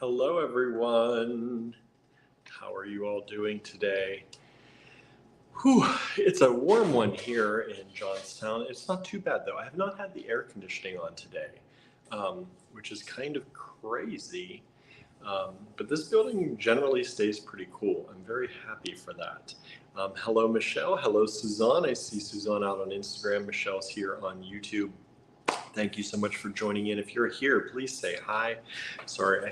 Hello, everyone. How are you all doing today? Whew, it's a warm one here in Johnstown. It's not too bad, though. I have not had the air conditioning on today, which is kind of crazy. But this building generally stays pretty cool. I'm very happy for that. Hello, Michelle. Hello, Suzanne. I see Suzanne out on Instagram. Michelle's here on YouTube. Thank you so much for joining in. If you're here, please say hi. Sorry,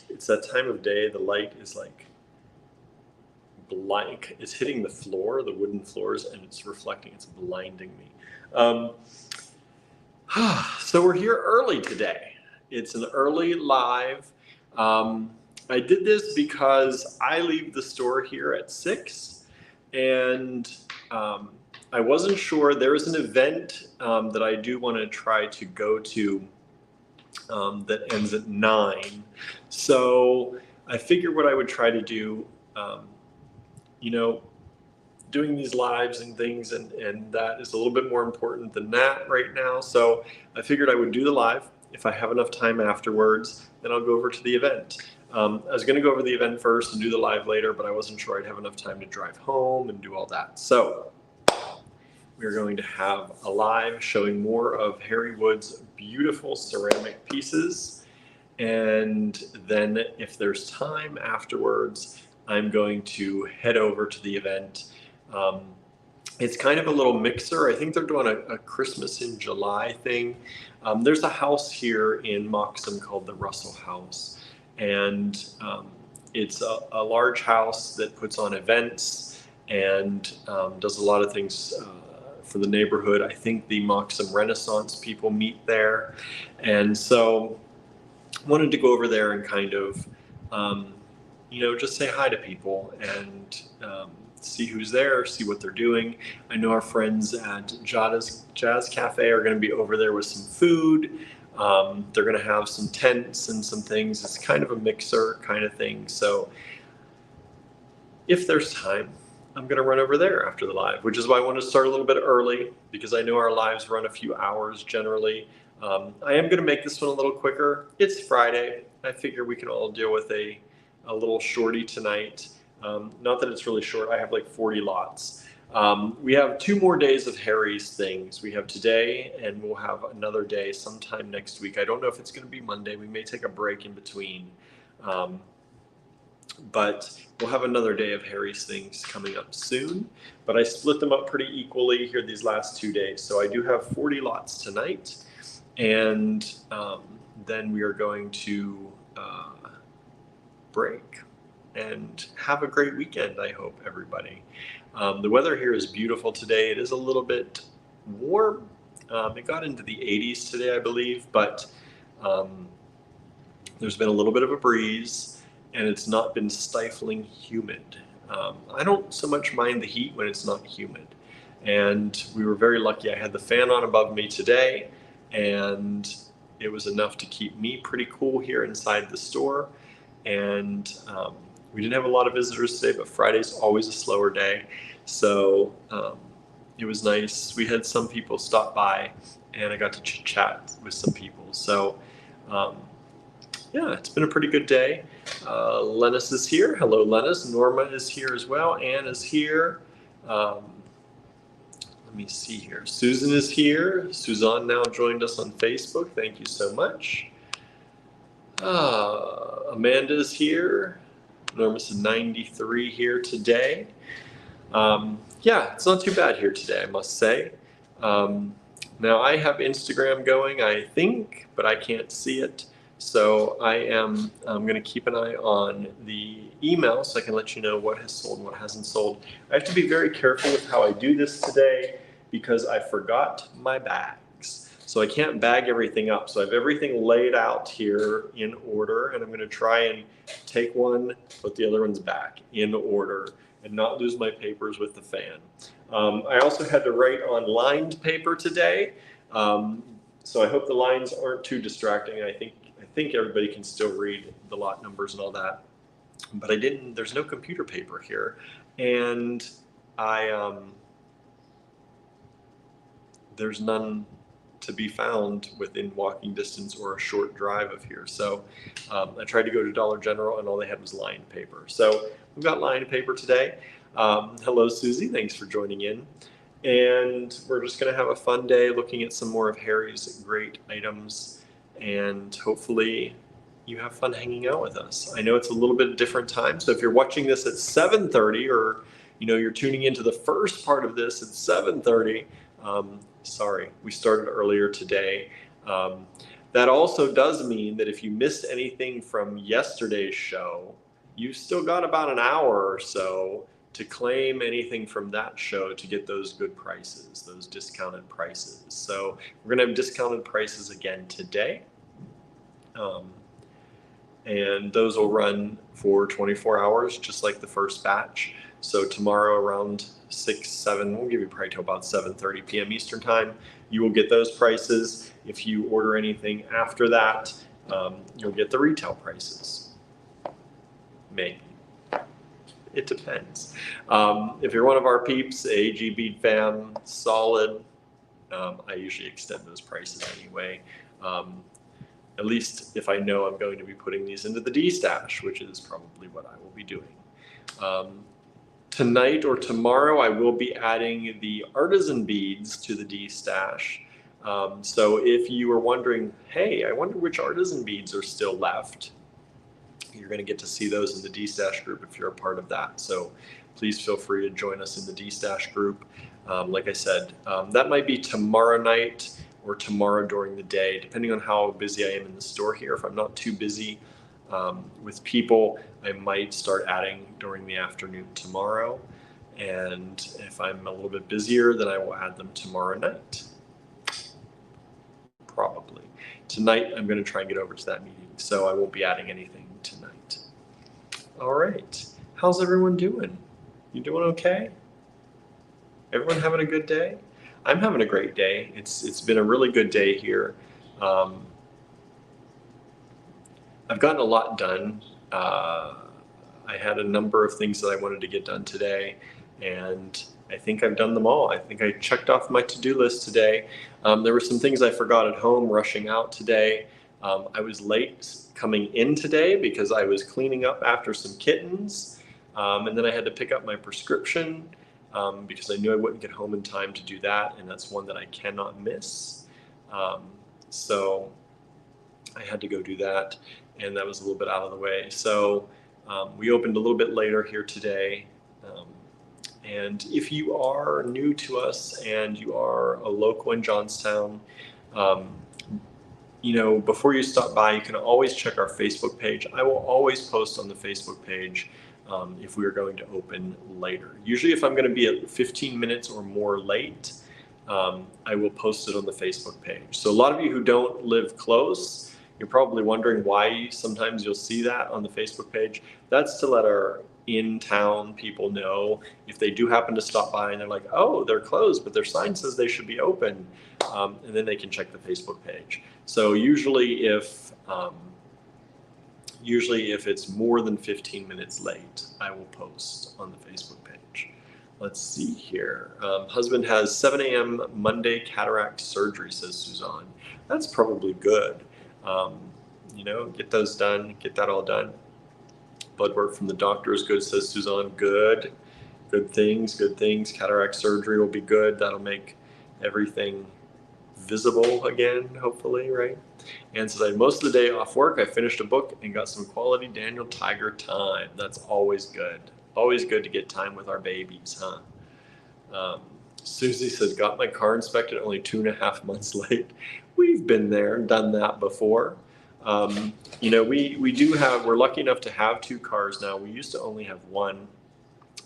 it's that time of day. The light is like blank. It's hitting the floor, the wooden floors, and it's reflecting. It's blinding me. So we're here early today. It's an early live. I did this because I leave the store here at 6, and I wasn't sure. There is an event that I do want to try to go to that ends at 9. So I figured what I would try to do, doing these lives and things, and that is a little bit more important than that right now. So I figured I would do the live. If I have enough time afterwards, then I'll go over to the event. I was going to go over the event first and do the live later, but I wasn't sure I'd have enough time to drive home and do all that. So we're going to have a live showing more of Harry Wood's beautiful ceramic pieces. And then if there's time afterwards, I'm going to head over to the event. It's kind of a little mixer. I think they're doing a Christmas in July thing. There's a house here in Moxham called the Russell House. And it's a large house that puts on events and does a lot of things for the neighborhood. I think the Moxham Renaissance people meet there. And so I wanted to go over there and kind of, just say hi to people and see who's there, see what they're doing. I know our friends at Jazz Cafe are going to be over there with some food. They're going to have some tents and some things. It's kind of a mixer kind of thing. So if there's time, I'm going to run over there after the live, which is why I want to start a little bit early because I know our lives run a few hours generally. I am going to make this one a little quicker. It's Friday. I figure we can all deal with a little shorty tonight. Not that it's really short. I have like 40 lots. We have 2 more days of Harry's things. We have today and we'll have another day sometime next week. I don't know if it's going to be Monday. We may take a break in between. But we'll have another day of Harry's things coming up soon. But I split them up pretty equally here these last 2 days. So I do have 40 lots tonight. And then we are going to break and have a great weekend, I hope, everybody. The weather here is beautiful today. It is a little bit warm. It got into the 80s today, I believe, but there's been a little bit of a breeze, and it's not been stifling humid. I don't so much mind the heat when it's not humid. And we were very lucky. I had the fan on above me today, and it was enough to keep me pretty cool here inside the store. And we didn't have a lot of visitors today, but Friday's always a slower day. So it was nice. We had some people stop by, and I got to chat with some people. So yeah, it's been a pretty good day. Lennis is here. Hello, Lennis. Norma is here as well. Anne is here. Let me see here. Susan is here. Suzanne now joined us on Facebook. Thank you so much. Amanda is here. Norma's 93 here today. Yeah, it's not too bad here today, I must say. Now I have Instagram going, I think, but I can't see it. So I'm going to keep an eye on the email so I can let you know what has sold and what hasn't sold. I have to be very careful with how I do this today because I forgot my bags. So I can't bag everything up. So I have everything laid out here in order, and I'm going to try and take one, put the other ones back in order, and not lose my papers with the fan. I also had to write on lined paper today. So I hope the lines aren't too distracting. I think everybody can still read the lot numbers and all that. But there's no computer paper here. And there's none to be found within walking distance or a short drive of here. So I tried to go to Dollar General and all they had was lined paper. So we've got lined paper today. Hello, Susie. Thanks for joining in. And we're just going to have a fun day looking at some more of Harry's great items. And hopefully you have fun hanging out with us. I know it's a little bit different time. So if you're watching this at 7:30 or you're tuning into the first part of this at 7:30, sorry, we started earlier today. That also does mean that if you missed anything from yesterday's show, you've still got about an hour or so to claim anything from that show to get those good prices, those discounted prices. So we're going to have discounted prices again today. And those will run for 24 hours, just like the first batch. So tomorrow around 6, 7, we'll give you probably till about 7:30 p.m. Eastern time, you will get those prices. If you order anything after that, you'll get the retail prices. Maybe. It depends. If you're one of our peeps, AG Bead Fam, solid, I usually extend those prices anyway. At least if I know I'm going to be putting these into the D-stash, which is probably what I will be doing. Tonight or tomorrow, I will be adding the Artisan beads to the D-stash. So if you were wondering, hey, I wonder which Artisan beads are still left, you're going to get to see those in the D-stash group if you're a part of that. So please feel free to join us in the D-stash group. Like I said, that might be tomorrow night or tomorrow during the day, depending on how busy I am in the store here. If I'm not too busy with people, I might start adding during the afternoon tomorrow. And if I'm a little bit busier, then I will add them tomorrow night. Probably. Tonight, I'm going to try and get over to that meeting, so I won't be adding anything tonight. All right. How's everyone doing? You doing okay? Everyone having a good day? I'm having a great day. It's been a really good day here. I've gotten a lot done. I had a number of things that I wanted to get done today, and I think I've done them all. I think I checked off my to-do list today. There were some things I forgot at home rushing out today. I was late coming in today because I was cleaning up after some kittens, and then I had to pick up my prescription because I knew I wouldn't get home in time to do that, and that's one that I cannot miss. So I had to go do that, and that was a little bit out of the way. So we opened a little bit later here today. And if you are new to us and you are a local in Johnstown, before you stop by, you can always check our Facebook page. I will always post on the Facebook page if we are going to open later. Usually if I'm going to be at 15 minutes or more late, I will post it on the Facebook page. So a lot of you who don't live close, you're probably wondering why sometimes you'll see that on the Facebook page. That's to let our in-town people know if they do happen to stop by and they're like, oh, they're closed, but their sign says they should be open, and then they can check the Facebook page. So usually if it's more than 15 minutes late, I will post on the Facebook page. Let's see here. Husband has 7 a.m. Monday cataract surgery, says Suzanne. That's probably good. Get those done, get that all done. Blood work from the doctor is good, says Suzanne. Good. Good things. Cataract surgery will be good. That'll make everything visible again, hopefully, right? And so most of the day off work, I finished a book and got some quality Daniel Tiger time. That's always good. Always good to get time with our babies, huh? Susie says, got my car inspected only 2.5 months late. We've been there, done that before. We're lucky enough to have 2 cars now. We used to only have 1,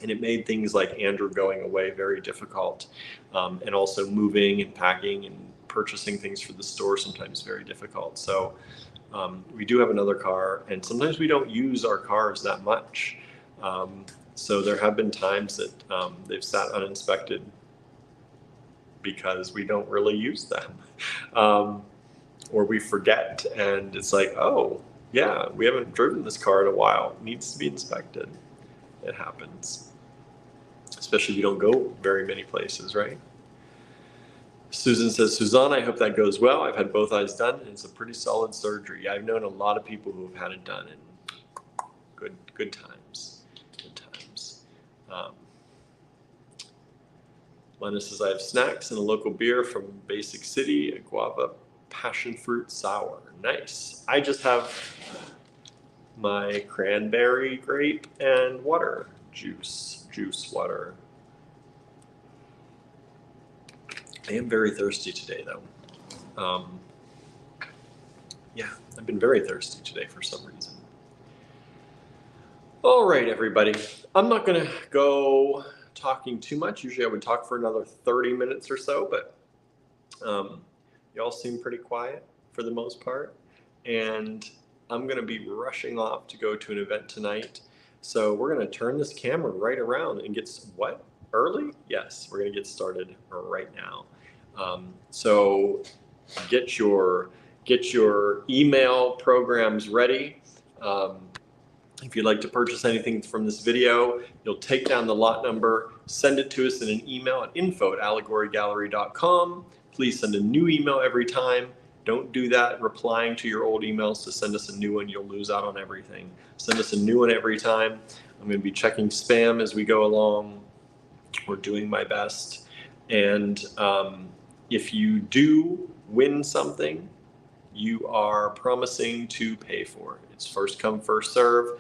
and it made things like Andrew going away very difficult, and also moving and packing and purchasing things for the store sometimes very difficult. So we do have another car, and sometimes we don't use our cars that much. So there have been times that they've sat uninspected because we don't really use them. Or we forget, and it's like, oh, yeah, we haven't driven this car in a while. It needs to be inspected. It happens. Especially if you don't go very many places, right? Susan says, Suzanne, I hope that goes well. I've had both eyes done, and it's a pretty solid surgery. I've known a lot of people who have had it done, and good times. Good times. Lena says, I have snacks and a local beer from Basic City, a guava passion fruit sour. Nice. I just have my cranberry grape and water juice water. I am very thirsty today, though. Yeah, I've been very thirsty today for some reason. All right, everybody. I'm not going to go talking too much. Usually I would talk for another 30 minutes or so, but y'all seem pretty quiet for the most part. And I'm going to be rushing off to go to an event tonight. So we're going to turn this camera right around and get what? Early? Yes, we're going to get started right now. So get your email programs ready. If you'd like to purchase anything from this video, you'll take down the lot number, send it to us in an email at info@allegorygallery.com. Please send a new email every time. Don't do that replying to your old emails to send us a new one. You'll lose out on everything. Send us a new one every time. I'm going to be checking spam as we go along. We're doing my best. And if you do win something, you are promising to pay for it. It's first come, first serve.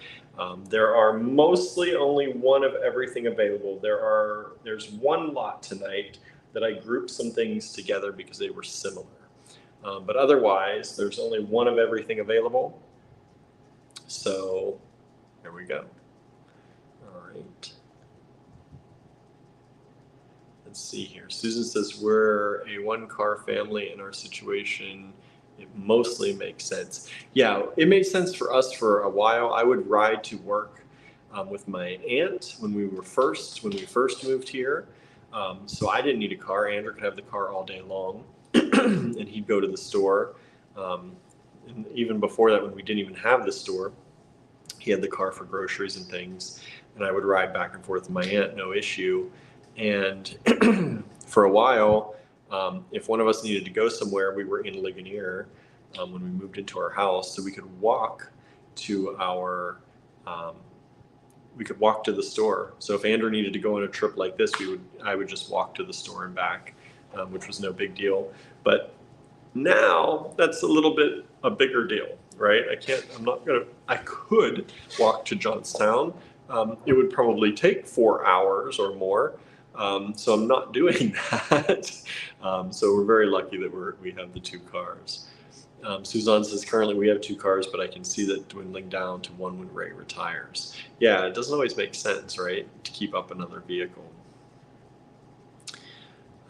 There are mostly only one of everything available. There's one lot tonight that I grouped some things together because they were similar. But otherwise, there's only one of everything available. So here we go. All right. Let's see here. Susan says, we're a one-car family in our situation. It mostly makes sense. Yeah, it made sense for us for a while. I would ride to work with my aunt when we first moved here. So I didn't need a car. Andrew could have the car all day long, and he'd go to the store. And even before that, when we didn't even have the store, he had the car for groceries and things, and I would ride back and forth with my aunt, no issue. And for a while, if one of us needed to go somewhere, we were in Ligonier when we moved into our house, so we could walk to the store. So if Andrew needed to go on a trip like this, I would just walk to the store and back, which was no big deal. But now that's a bigger deal, right? I could walk to Johnstown. It would probably take 4 hours or more. So I'm not doing that. So we're very lucky that we have the 2 cars. Suzanne says, currently we have 2 cars, but I can see that dwindling down to 1 when Ray retires. Yeah, it doesn't always make sense, right? To keep up another vehicle.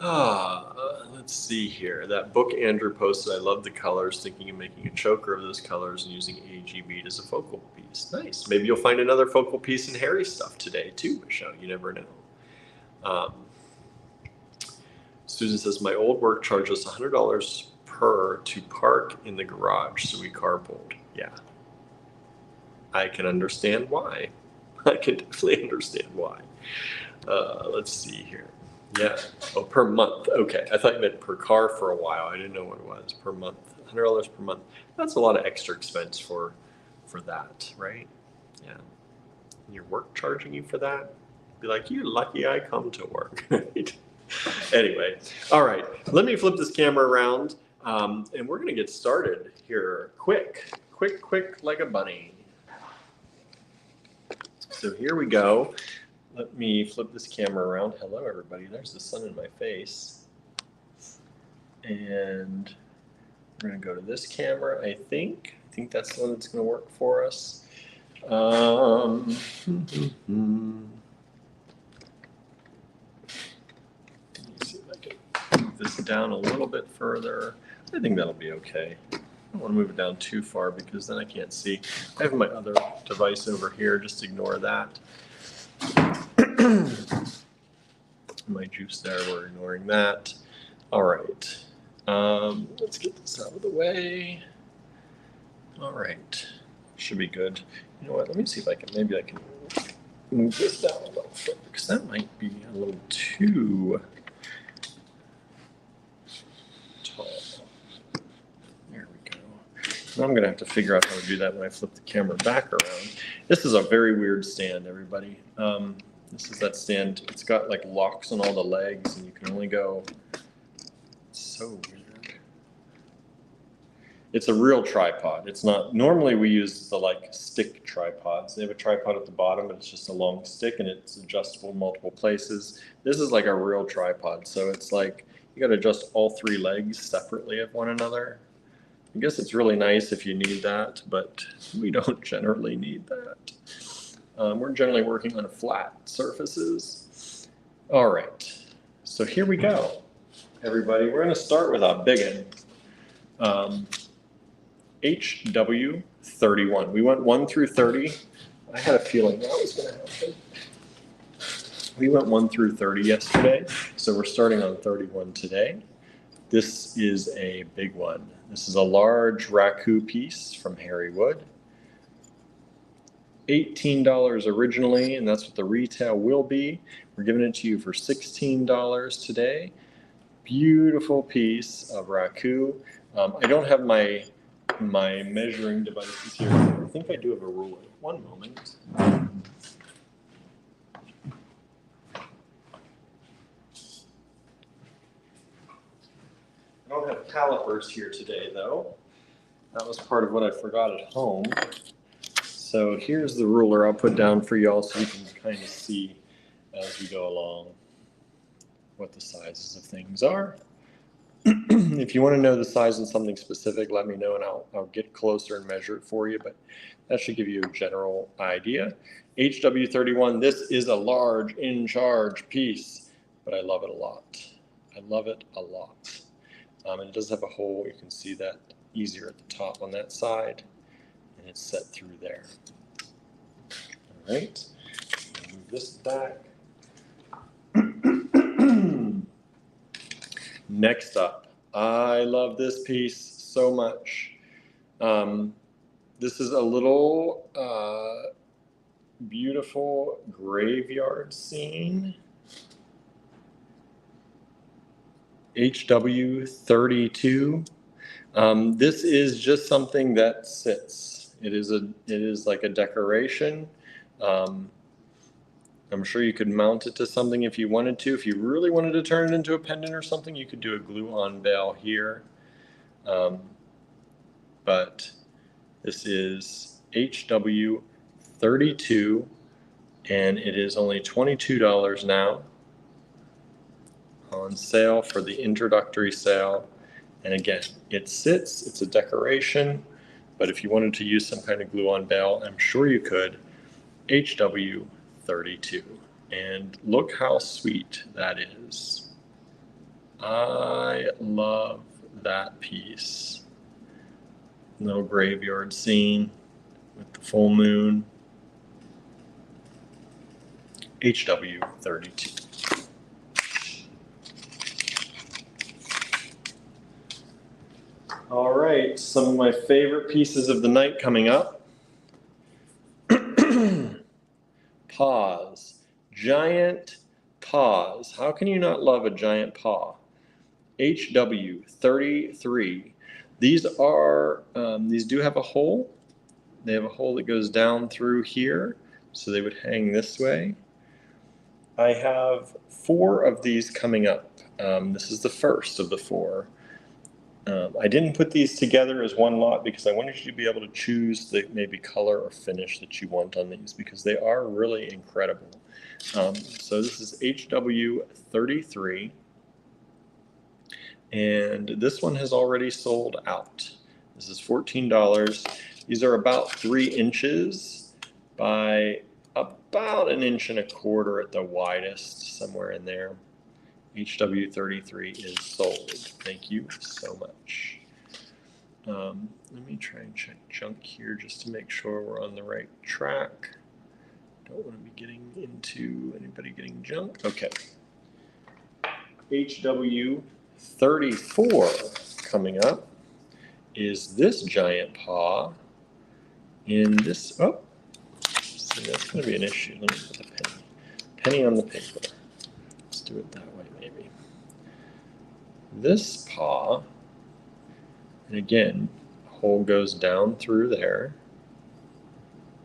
Let's see here. That book Andrew posted, I love the colors, thinking of making a choker of those colors and using AG bead as a focal piece. Nice. Maybe you'll find another focal piece in Harry's stuff today too, Michelle. You never know. Susan says, my old work charged us $100 per to park in the garage, so we carpooled. Yeah. I can understand why. I can definitely understand why. Let's see here. Yeah. Oh, per month. Okay. I thought you meant per car for a while. I didn't know what it was. Per month. $100 per month. That's a lot of extra expense for that, right? Yeah. And your work charging you for that? Be like, you lucky I come to work. Anyway, all right. Let me flip this camera around, and we're going to get started here. Quick, like a bunny. So here we go. Let me flip this camera around. Hello, everybody. There's the sun in my face. And we're going to go to this camera, I think. I think that's the one that's going to work for us. Let me see if I can move this down a little bit further. I think that'll be okay. I don't want to move it down too far because then I can't see. I have my other device over here. Just ignore that. My juice there, we're ignoring that. All right. Let's get this out of the way. All right. Should be good. You know what? Let me see if maybe I can move this down a little further because that might be a little too I'm gonna have to figure out how to do that when I flip the camera back around. This is a very weird stand, everybody. This is that stand. It's got like locks on all the legs, and you can only go. It's so weird. It's a real tripod. It's not. Normally we use the like stick tripods. They have a tripod at the bottom, but it's just a long stick, and it's adjustable multiple places. This is like a real tripod, so it's like you got to adjust all three legs separately of one another. I guess it's really nice if you need that, but we don't generally need that. We're generally working on flat surfaces. All right, so here we go, everybody. We're going to start with a big one. HW31. We went 1 through 30. I had a feeling that was going to happen. We went 1 through 30 yesterday, so we're starting on 31 today. This is a big one. This is a large raku piece from Harry Wood. $18 originally, and that's what the retail will be. We're giving it to you for $16 today. Beautiful piece of raku. I don't have my measuring devices here. I think I do have a ruler. One moment. I don't have calipers here today, though. That was part of what I forgot at home. So here's the ruler I'll put down for y'all so you can kind of see as we go along what the sizes of things are. If you want to know the size of something specific, let me know and I'll get closer and measure it for you, but that should give you a general idea. HW31, this is a large in charge piece, but I love it a lot. I love it a lot. And it does have a hole. You can see that easier at the top on that side, and it's set through there. All right, move this back. Next up, I love this piece so much. This is a little beautiful graveyard scene. HW32. This is just something that sits. It is like a decoration. I'm sure you could mount it to something if you wanted to. If you really wanted to turn it into a pendant or something, you could do a glue-on bail here. But this is HW32, and it is only $22 now on sale for the introductory sale. And again, it sits, it's a decoration, but if you wanted to use some kind of glue-on bail, I'm sure you could. HW32. And look how sweet that is. I love that piece. Little graveyard scene with the full moon. HW32. All right, some of my favorite pieces of the night coming up. Paws. Giant paws. How can you not love a giant paw? HW33. These do have a hole. They have a hole that goes down through here, so they would hang this way. I have 4 of these coming up. This is the first of the 4. I didn't put these together as one lot because I wanted you to be able to choose the maybe color or finish that you want on these because they are really incredible. So this is HW33, and this one has already sold out. This is $14. These are about 3 inches by about 1.25 inches at the widest, somewhere in there. HW33 is sold. Thank you so much. Let me try and check junk here just to make sure we're on the right track. Don't want to be getting into anybody getting junk. Okay. HW34 coming up is this giant paw in this. Oh, see, that's going to be an issue. Let me put the penny on the paper. Let's do it that way, maybe. This paw, and again, hole goes down through there.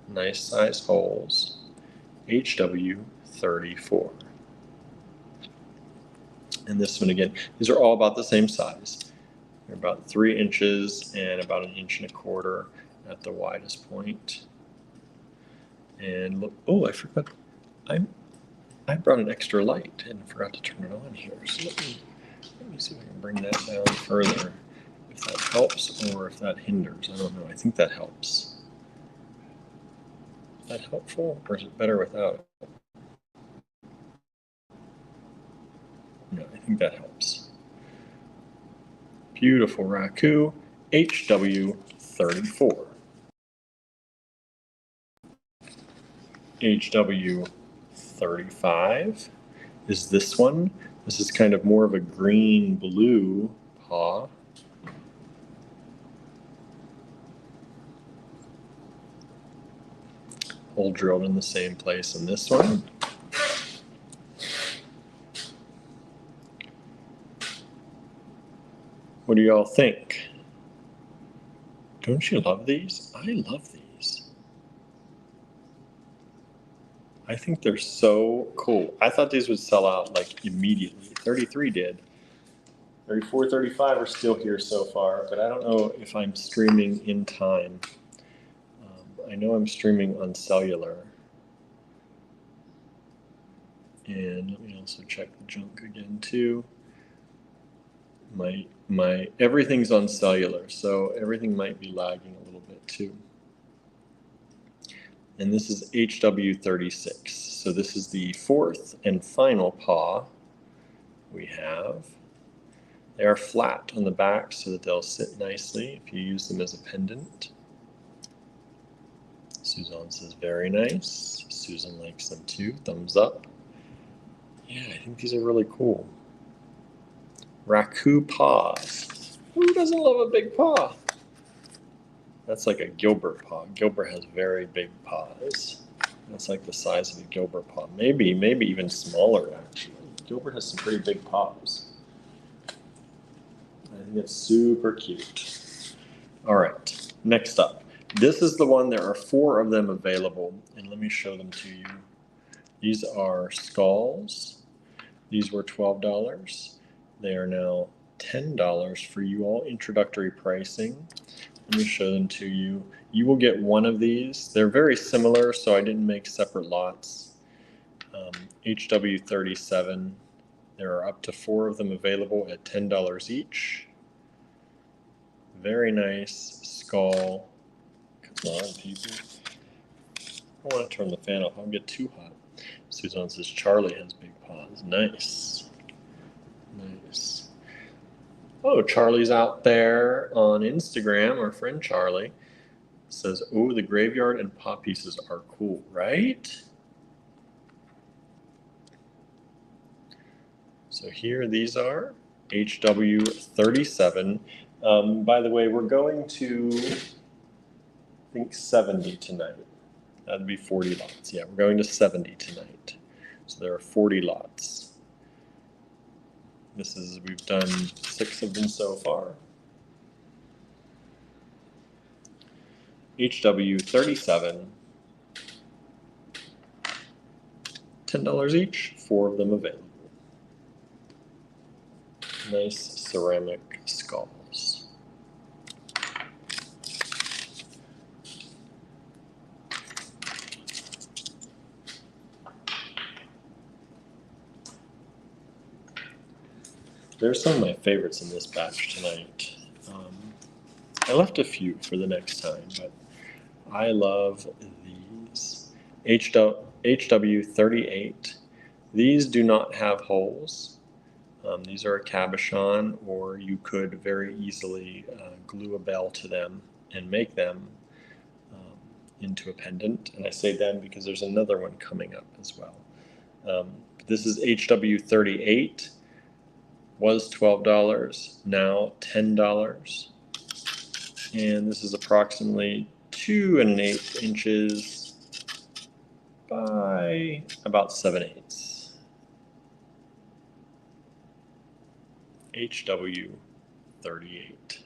Nice size holes. HW34. And this one again, these are all about the same size. They're about 3 inches and about 1.25 inches at the widest point. And look, oh, I forgot, I brought an extra light and forgot to turn it on here. So let me see if I can bring that down further. If that helps or if that hinders, I don't know. I think that helps. Is that helpful or is it better without it? No, I think that helps. Beautiful raku, HW34. HW35 is this one. This is kind of more of a green blue paw. Hole drilled in the same place in this one. What do y'all think? Don't you love these? I love these. I think they're so cool. I thought these would sell out like immediately. 33 did. 34, 35 are still here so far, but I don't know if I'm streaming in time. I know I'm streaming on cellular. And let me also check the junk again too. My everything's on cellular, so everything might be lagging a little bit too. And this is HW36. So this is the 4th and final paw we have. They are flat on the back so that they'll sit nicely if you use them as a pendant. Suzanne says very nice. Susan likes them too. Thumbs up. Yeah, I think these are really cool. Raku paws. Who doesn't love a big paw? That's like a Gilbert paw. Gilbert has very big paws. That's like the size of a Gilbert paw. Maybe even smaller actually. Gilbert has some pretty big paws. I think it's super cute. All right, next up. This is the one, there are 4 of them available, and let me show them to you. These are skulls. These were $12. They are now $10 for you all, introductory pricing. Let me show them to you. You will get one of these. They're very similar, so I didn't make separate lots. HW37, there are up to 4 of them available at $10 each. Very nice skull. Come on, people. I want to turn the fan off. I'll get too hot. Suzanne says Charlie has big paws. Nice. Nice. Oh, Charlie's out there on Instagram. Our friend Charlie says, oh, the graveyard and paw pieces are cool, right? So here these are, HW37. By the way, we're going to, I think, 70 tonight. That'd be 40 lots. Yeah, we're going to 70 tonight. So there are 40 lots. We've done 6 of them so far. HW37, $10 each, 4 of them available. Nice ceramic skulls. There's some of my favorites in this batch tonight. I left a few for the next time, but I love these. HW38. These do not have holes. These are a cabochon, or you could very easily glue a bell to them and make them into a pendant. And I say them because there's another one coming up as well. This is HW38. Was $12, now $10. And this is approximately 2 1/8 inches by about 7/8. HW38.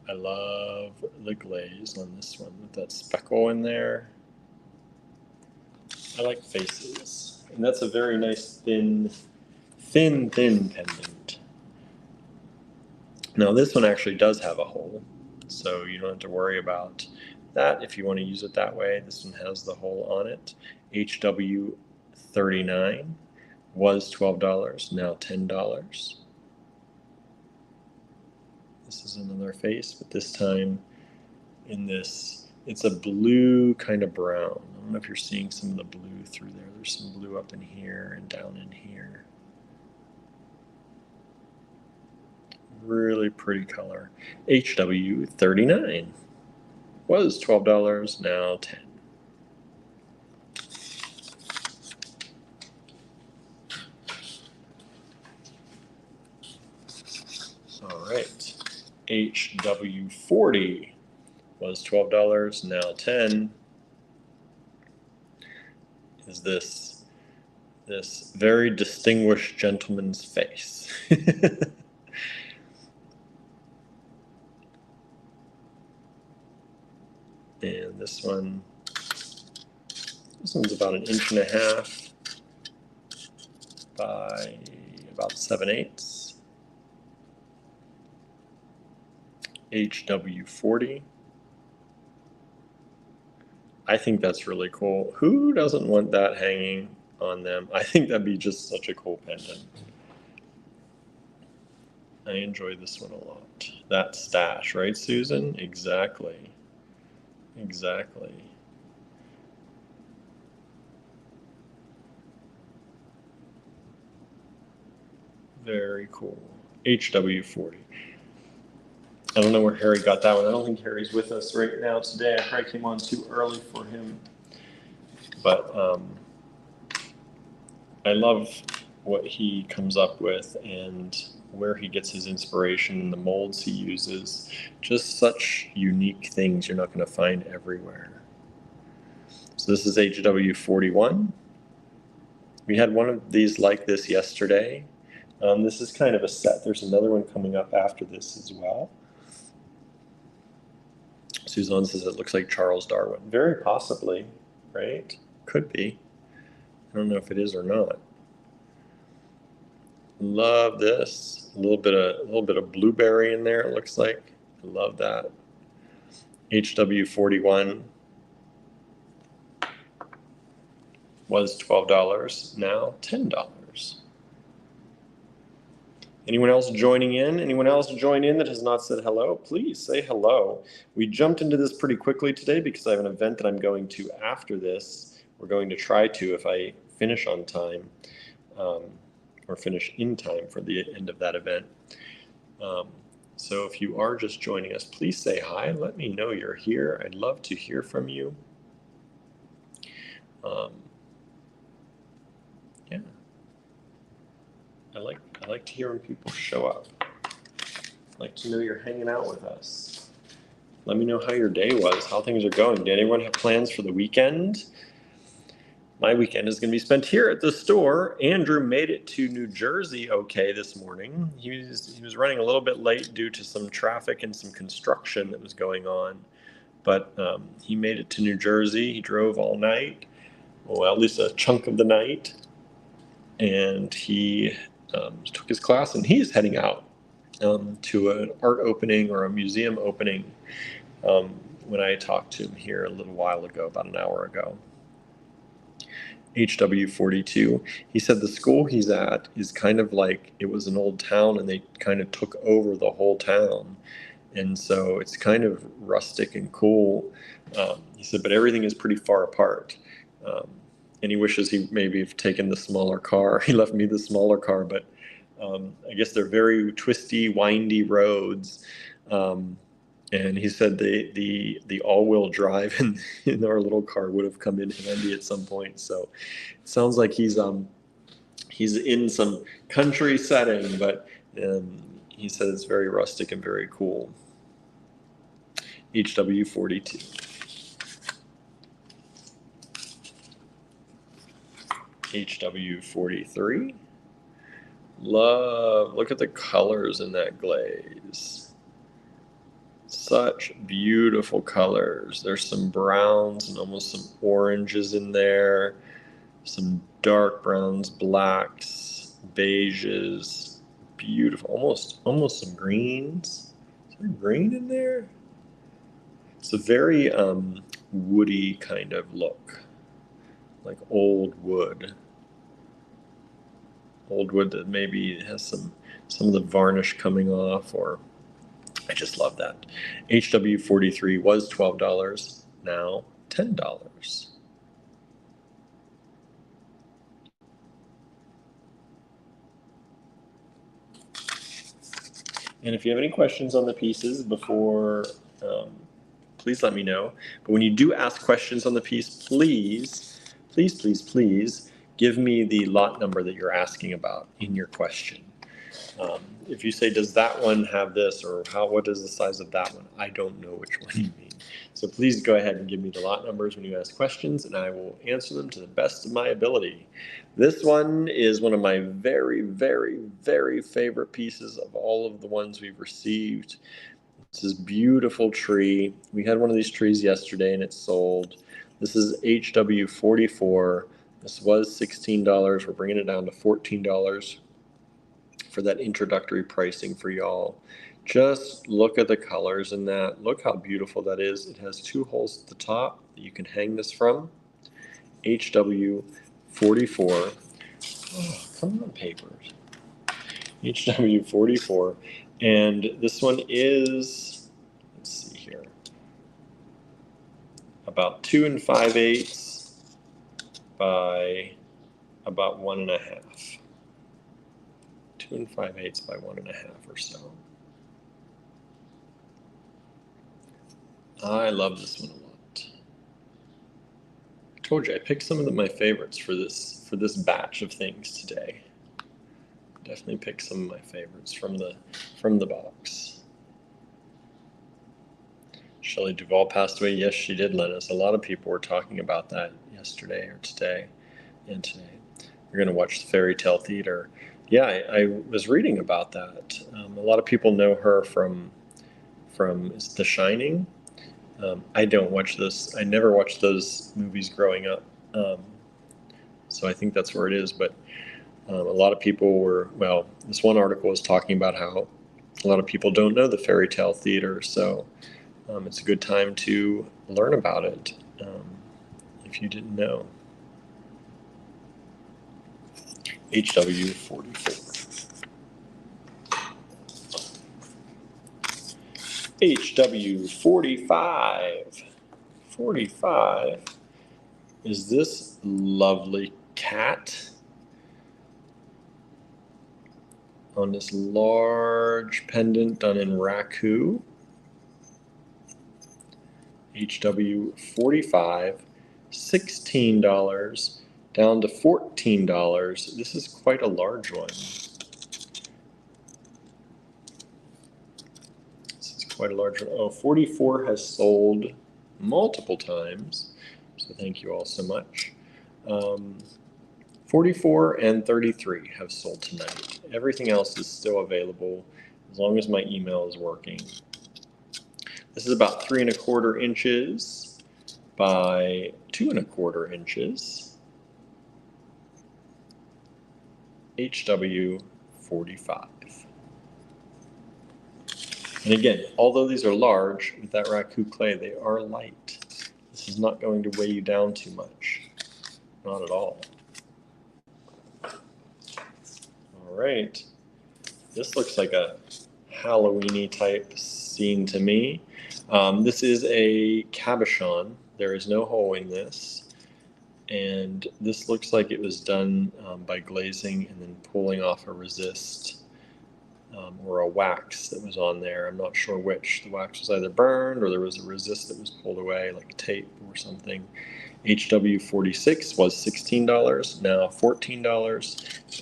I love the glaze on this one with that speckle in there. I like faces. And that's a very nice thin pendant. Now this one actually does have a hole, so you don't have to worry about that if you want to use it that way. This one has the hole on it. HW39 was $12, now $10. This is another face, but this time in this, it's a blue kind of brown. I don't know if you're seeing some of the blue through there. There's some blue up in here and down in here. Really pretty color. HW39 was $12, now $10. All right, HW40 was $12, now $10. Is this very distinguished gentleman's face? And this one's about 1.5 inches by about 7/8. HW40. I think that's really cool. Who doesn't want that hanging on them? I think that'd be just such a cool pendant. I enjoy this one a lot. That stash, right, Susan? Exactly. Exactly. Very cool. HW40. I don't know where Harry got that one. I don't think Harry's with us right now today. I probably came on too early for him. But I love what he comes up with and where he gets his inspiration and the molds he uses. Just such unique things you're not going to find everywhere. So this is HW41. We had one of these like this yesterday. This is kind of a set. There's another one coming up after this as well. Suzanne says it looks like Charles Darwin. Very possibly, right? Could be. I don't know if it is or not. Love this. A little bit of blueberry in there, it looks like. I love that. HW41 was $12, now $10. Anyone else joining in? Anyone else join in that has not said hello? Please say hello. We jumped into this pretty quickly today because I have an event that I'm going to after this. We're going to try to, if I finish on time, or finish in time for the end of that event. So if you are just joining us, please say hi. Let me know you're here. I'd love to hear from you. Yeah. I like to hear when people show up. I'd like to know you're hanging out with us. Let me know how your day was, how things are going. Did anyone have plans for the weekend? My weekend is going to be spent here at the store. Andrew made it to New Jersey okay this morning. He was running a little bit late due to some traffic and some construction that was going on. But he made it to New Jersey. He drove all night, well, at least a chunk of the night. And he took his class, and he's heading out to an art opening or a museum opening when I talked to him here a little while ago, about an hour ago. HW42, he said the school he's at is kind of like it was an old town and they kind of took over the whole town. And so it's kind of rustic and cool. He said, but everything is pretty far apart. And he wishes he maybe have taken the smaller car. He left me the smaller car, but I guess they're very twisty, windy roads. And he said the all-wheel drive in our little car would have come in handy at some point. So it sounds like he's in some country setting, but he said it's very rustic and very cool. HW42. HW43. Look at the colors in that glaze. Such beautiful colors. There's some browns and almost some oranges in there, some dark browns, blacks, beiges, beautiful, almost some greens. Is there green in there? It's a very woody kind of look, like old wood that maybe has some of the varnish coming off, or I just love that. HW43 was $12, now $10. And if you have any questions on the pieces before, please let me know. But when you do ask questions on the piece, please give me the lot number that you're asking about in your question. If you say, does that one have this, or what is the size of that one? I don't know which one you mean. So please go ahead and give me the lot numbers when you ask questions, and I will answer them to the best of my ability. This one is one of my very, very, very favorite pieces of all of the ones we've received. It's this beautiful tree. We had one of these trees yesterday and it sold. This is HW44. This was $16. We're bringing it down to $14 for that introductory pricing for y'all. Just look at the colors in that. Look how beautiful that is. It has 2 holes at the top that you can hang this from. HW44. Oh, come on, papers. HW44. And this one is, let's see here, about 2 5/8 by about 1 1/2. 2 5/8 by 1 1/2 or so. I love this one a lot. I told you I picked some of my favorites for this batch of things today. Definitely picked some of my favorites from the box. Shelley Duvall passed away. Yes, she did, Lennis. A lot of people were talking about that yesterday or today and today. We're going to watch the Fairy Tale Theater. Yeah, I was reading about that. A lot of people know her from The Shining. I don't watch this. I never watched those movies growing up. So I think that's where it is. But a lot of people this one article was talking about how a lot of people don't know the Fairy Tale Theater. So it's a good time to learn about it if you didn't know. HW44. HW45. 45 is this lovely cat on this large pendant done in raku. HW45, $16 down to $14. This is quite a large one. Quite a large one. Oh, 44 has sold multiple times, so thank you all so much. 44 and 33 have sold tonight. Everything else is still available as long as my email is working. This is about 3 1/4 inches by 2 1/4 inches. HW45. And again, although these are large, with that raku clay, they are light. This is not going to weigh you down too much. Not at all. All right. This looks like a Halloween-y type scene to me. This is a cabochon. There is no hole in this. And this looks like it was done by glazing and then pulling off a resist. Or a wax that was on there. I'm not sure which. The wax was either burned or there was a resist that was pulled away, like tape or something. HW46 was $16, now $14.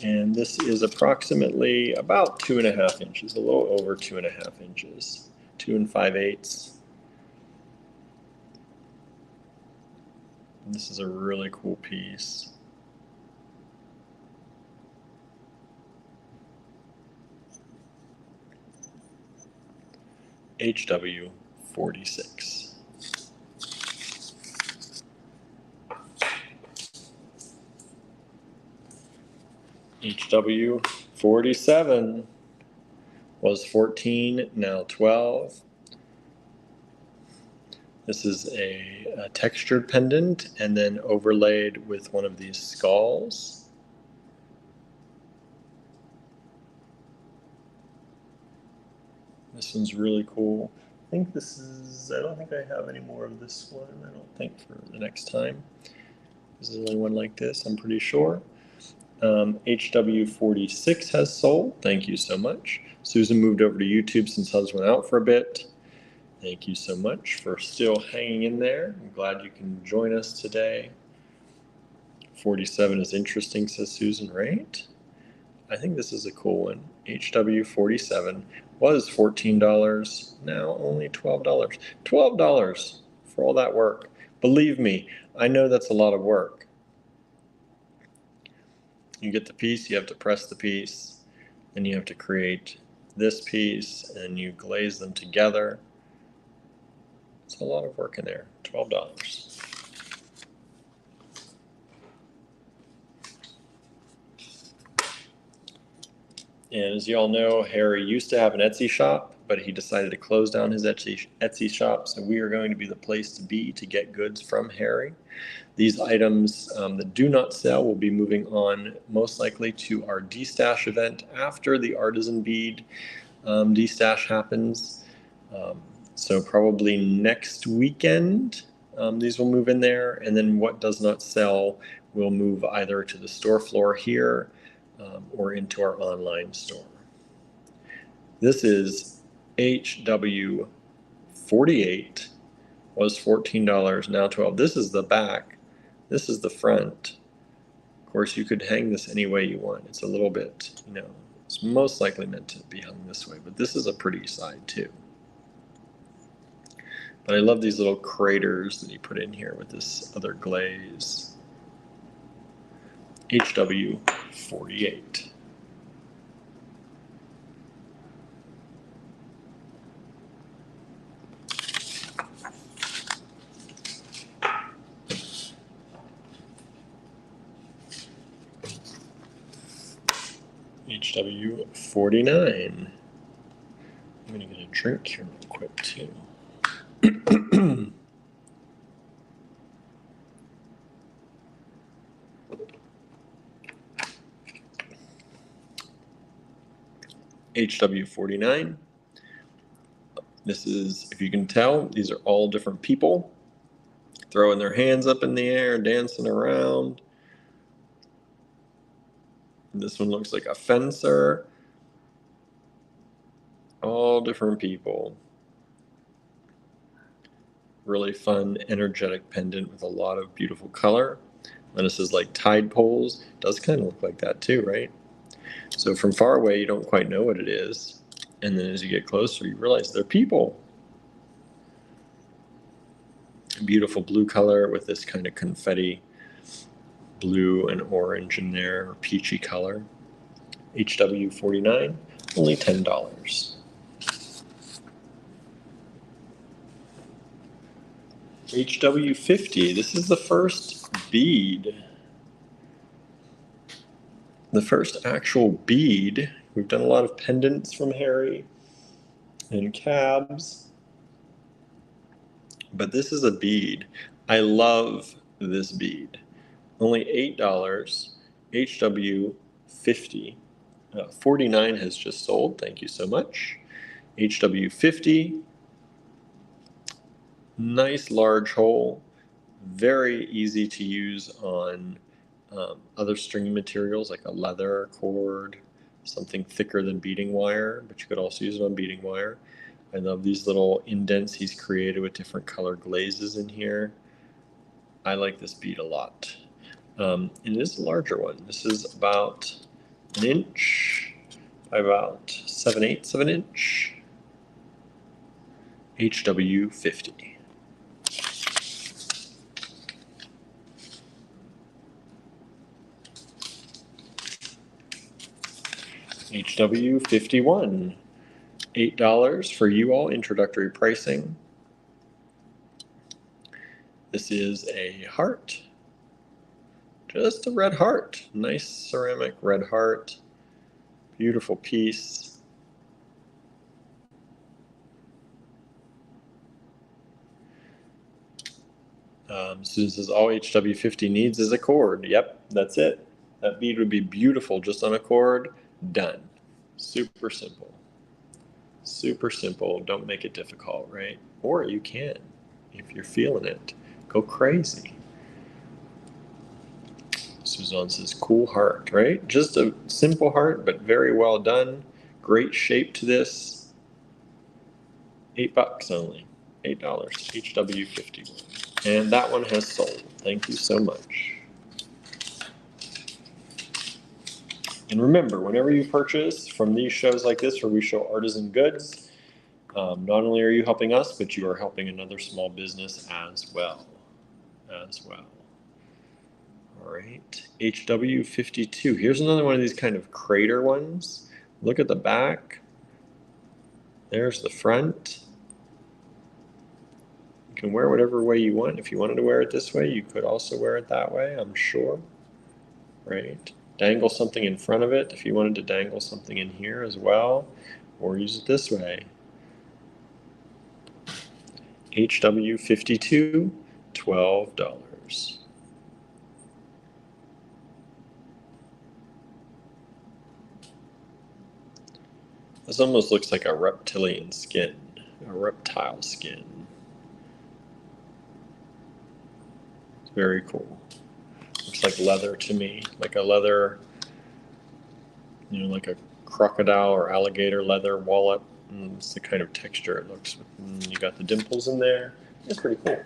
And this is approximately about 2 1/2 inches, a little over 2 1/2 inches, 2 5/8. This is a really cool piece. HW46. HW47 was 14, now 12. This is a textured pendant and then overlaid with one of these skulls. This one's really cool. I think this is, I don't think I have any more of this one, I don't think, for the next time. This is the only one like this, I'm pretty sure. HW46 has sold. Thank you so much. Susan moved over to YouTube since Hubs went out for a bit. Thank you so much for still hanging in there. I'm glad you can join us today. 47 is interesting, says Susan, right? I think this is a cool one. HW47 was $14, now only $12. $12 for all that work. Believe me, I know that's a lot of work. You get the piece, you have to press the piece, then you have to create this piece, and you glaze them together. It's a lot of work in there. $12. And as you all know, Harry used to have an Etsy shop, but he decided to close down his Etsy shop. So we are going to be the place to be to get goods from Harry. These items that do not sell will be moving on most likely to our destash event after the Artisan bead destash happens. So probably next weekend, these will move in there. And then what does not sell will move either to the store floor here or into our online store. This is HW48, was $14, now $12. This is the back. This is the front. Of course, you could hang this any way you want. It's a little bit, it's most likely meant to be hung this way, but this is a pretty side too. But I love these little craters that he put in here with this other glaze. HW48. HW49. I'm going to get a drink here real quick too. HW49. This is, if you can tell, these are all different people throwing their hands up in the air, dancing around. This one looks like a fencer. All different people. Really fun, energetic pendant with a lot of beautiful color. And this is like tide poles. It does kind of look like that too, right? So from far away, you don't quite know what it is. And then as you get closer, you realize they're people. Beautiful blue color with this kind of confetti blue and orange in there, or peachy color. HW49, only $10. HW50, this is the first bead. The first actual bead. We've done a lot of pendants from Harry and cabs, but this is a bead. I love this bead. Only $8, HW50. 49 has just sold, thank you so much. HW50, nice large hole, very easy to use on other string materials like a leather cord, something thicker than beading wire, but you could also use it on beading wire. I love these little indents he's created with different color glazes in here. I like this bead a lot. And it is a larger one. This is about an inch by about 7/8 of an inch. HW50. HW51. $8 for you all, introductory pricing. This is a heart, just a red heart, nice ceramic red heart, beautiful piece. Susan says all HW50 needs is a cord. Yep, that's it. That bead would be beautiful just on a cord. Done. Super simple. Super simple. Don't make it difficult, right? Or you can, if you're feeling it. Go crazy. Suzanne says cool heart, right? Just a simple heart, but very well done. Great shape to this. $8 only. $8. HW51. And that one has sold. Thank you so much. And remember, whenever you purchase from these shows like this where we show artisan goods, not only are you helping us, but you are helping another small business as well. All right, HW52. Here's another one of these kind of crater ones. Look at the back. There's the front. You can wear whatever way you want. If you wanted to wear it this way, you could also wear it that way, I'm sure. Right? Dangle something in front of it if you wanted to dangle something in here as well, or use it this way. HW52, $12. This almost looks like a reptilian skin, a reptile skin. It's very cool. Looks like leather to me, like a leather, like a crocodile or alligator leather wallet. It's the kind of texture it looks. You got the dimples in there. It's pretty cool.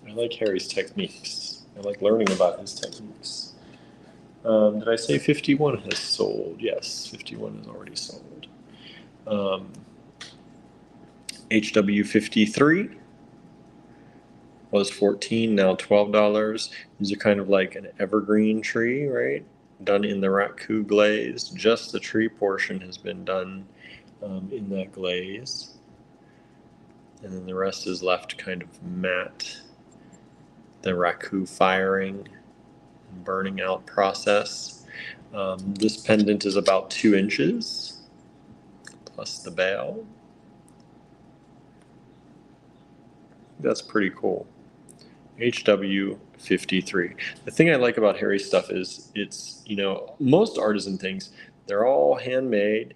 I like Harry's techniques. I like learning about his techniques. Did I say 51 has sold? Yes, 51 has already sold. HW53 was $14, now $12. These are kind of like an evergreen tree, right? Done in the raku glaze. Just the tree portion has been done in that glaze. And then the rest is left kind of matte. The raku firing and burning out process. This pendant is about 2 inches, plus the bail. That's pretty cool. HW53. The thing I like about Harry's stuff is it's, most artisan things, they're all handmade,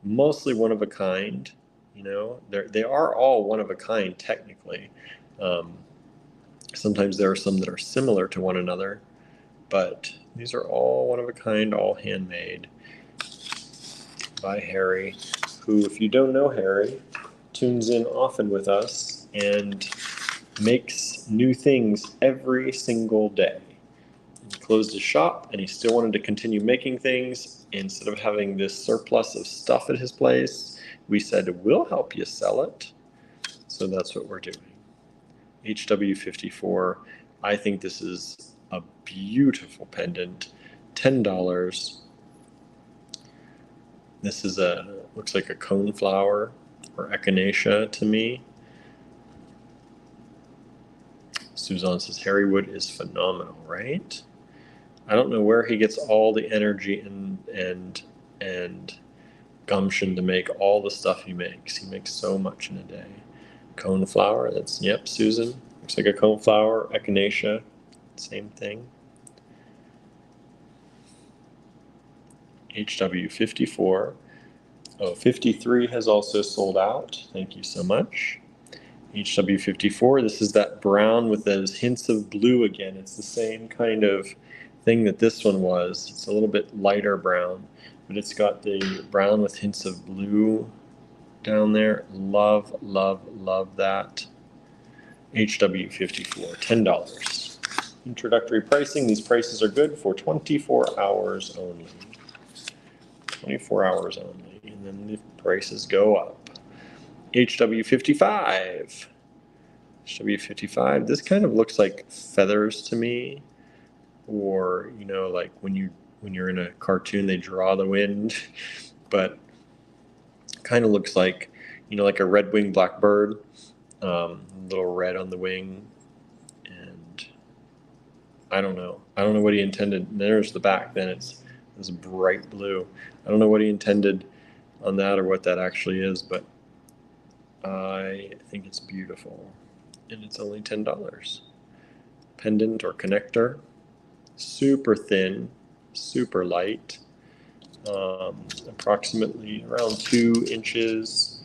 mostly one of a kind. They are all one of a kind technically. Sometimes there are some that are similar to one another, but these are all one of a kind, all handmade by Harry, who, if you don't know Harry, tunes in often with us and makes new things every single day. He closed his shop and he still wanted to continue making things. Instead of having this surplus of stuff at his place, we said, we'll help you sell it. So that's what we're doing. HW54. I think this is a beautiful pendant. $10. This is looks like a coneflower or echinacea to me. Suzanne says Harry Wood is phenomenal, right? I don't know where he gets all the energy and gumption to make all the stuff he makes. He makes so much in a day. Coneflower, that's, yep, Susan. Looks like a coneflower, echinacea, same thing. HW54. Oh, 53 has also sold out. Thank you so much. HW54, this is that brown with those hints of blue again. It's the same kind of thing that this one was. It's a little bit lighter brown, but it's got the brown with hints of blue down there. Love, love, love that. HW54, $10. Introductory pricing. These prices are good for 24 hours only. 24 hours only, and then the prices go up. HW55. HW55. This kind of looks like feathers to me, or like when you're in a cartoon, they draw the wind, but Kind of looks like, like a red-winged blackbird, little red on the wing, and I don't know what he intended. There's the back. Then it's this bright blue. I don't know what he intended on that or what that actually is, but I think it's beautiful, and it's only $10. Pendant or connector, super thin, super light, approximately around 2 inches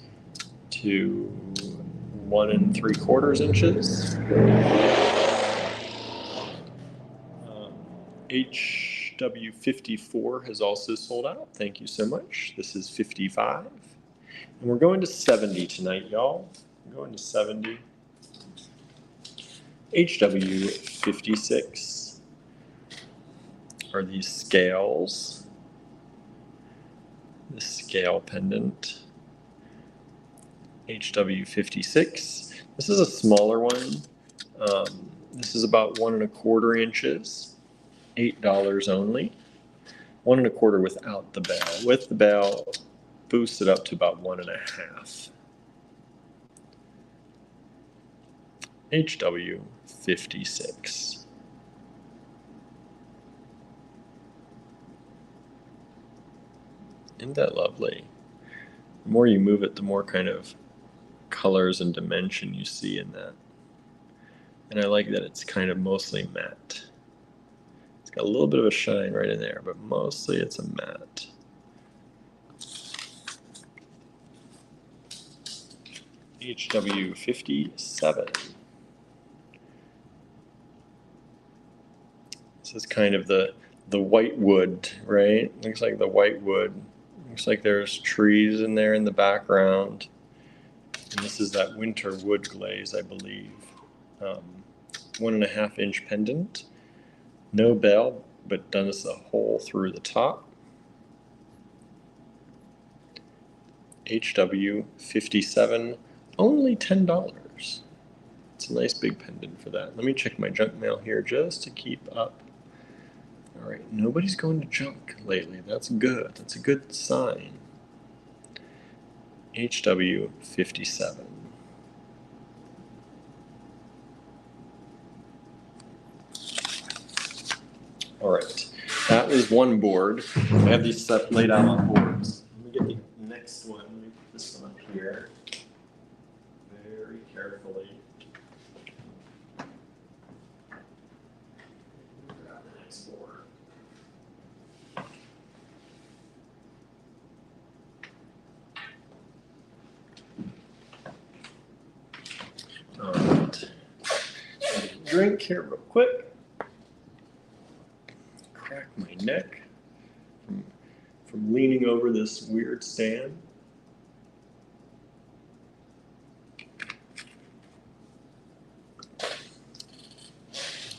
to 1 3/4 inches. HW54 has also sold out. Thank you so much. This is 55. And we're going to 70 tonight, y'all. We're going to 70. HW56 are these scales. The scale pendant. HW56. This is a smaller one. This is about 1 1/4 inches. $8 only. 1 1/4 without the bell. With the bell, boost it up to about 1 1/2. HW56. Isn't that lovely? The more you move it, the more kind of colors and dimension you see in that. And I like that it's kind of mostly matte. It's got a little bit of a shine right in there, but mostly it's a matte. HW57. This is kind of the white wood, right? Looks like the white wood. Looks like there's trees in there in the background. And this is that winter wood glaze, I believe. 1 1/2 inch pendant. No bell, but does a hole through the top. HW57, only $10. It's a nice big pendant for that. Let me check my junk mail here just to keep up. All right, nobody's going to junk lately. That's good. That's a good sign. HW57. All right, that is one board. I have these set laid out on boards. Let me get the next one. Let me put this one up here very carefully. Grab the next board. All right. Drink here real quick. Crack my neck from leaning over this weird stand.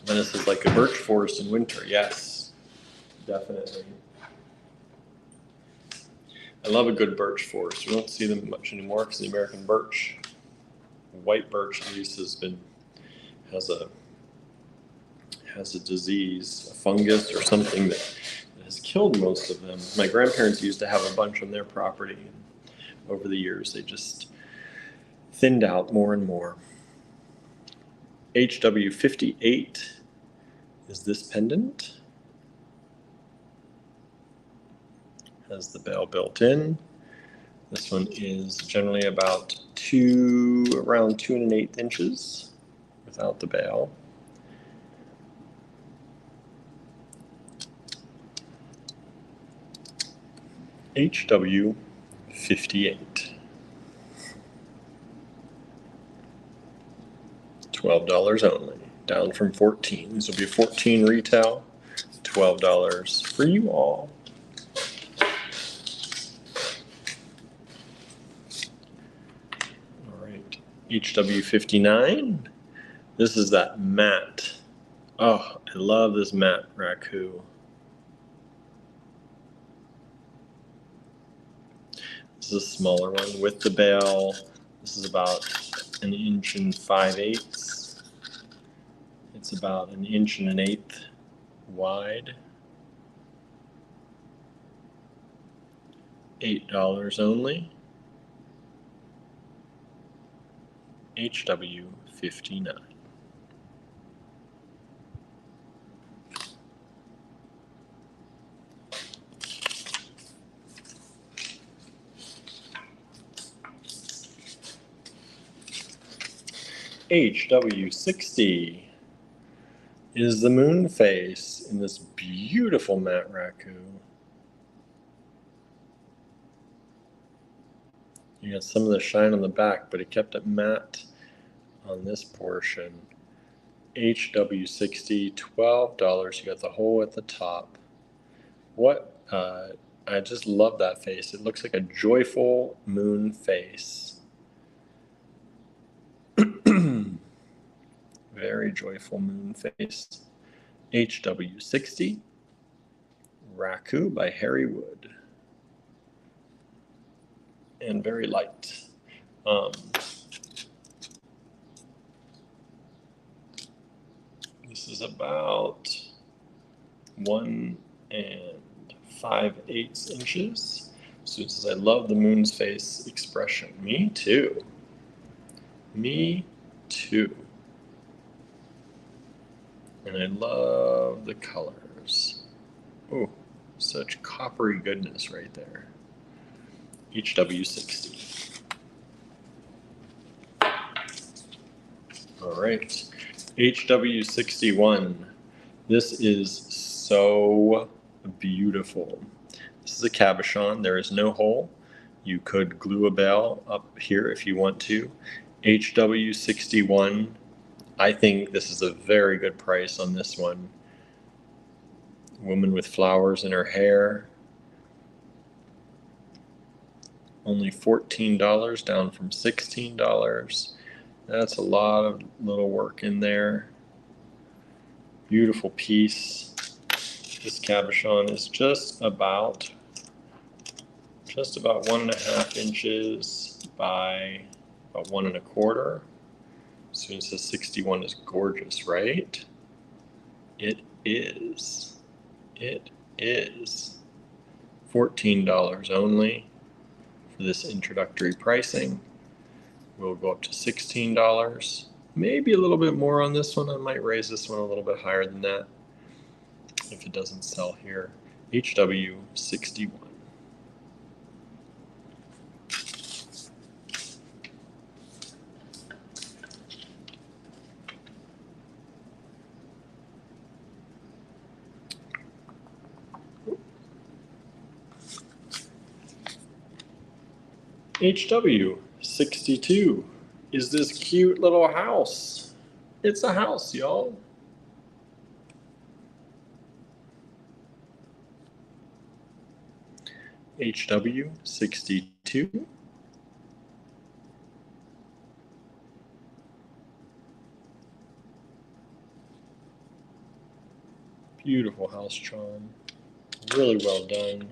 And this is like a birch forest in winter. Yes, definitely. I love a good birch forest. We don't see them much anymore because the American birch, white birch at least, has a disease, a fungus or something that has killed most of them. My grandparents used to have a bunch on their property. Over the years, they just thinned out more and more. HW58 is this pendant. Has the bell built in. This one is generally about around 2 1/8 inches without the bell. HW58. $12 only, down from 14. These will be 14 retail, $12 for you all. All right, HW59. This is that matte. Oh, I love this matte raku. This is a smaller one with the bell. This is about 1 5/8 inches. It's about 1 1/8 inches wide. $8 only. HW59. HW60 is the moon face in this beautiful matte raccoon. You got some of the shine on the back, but it kept it matte on this portion. HW60, $12. You got the hole at the top. I just love that face. It looks like a joyful moon face. Very joyful moon face. HW60, Raku by Harry Wood. And very light. This is about 1 5/8 inches. So it says, I love the moon's face expression. Me too. Me too. And I love the colors. Oh, such coppery goodness right there. HW60. All right, HW61. This is so beautiful. This is a cabochon. There is no hole. You could glue a bell up here if you want to. HW61. I think this is a very good price on this one. Woman with flowers in her hair. Only $14, down from $16. That's a lot of little work in there. Beautiful piece. This cabochon is just about 1.5 inches by about 1 1/4. So it says 61 is gorgeous, right? It is. It is. $14 only for this introductory pricing. We'll go up to $16. Maybe a little bit more on this one. I might raise this one a little bit higher than that if it doesn't sell here. HW61. HW62 is this cute little house. It's a house, y'all. HW62. Beautiful house charm. Really well done.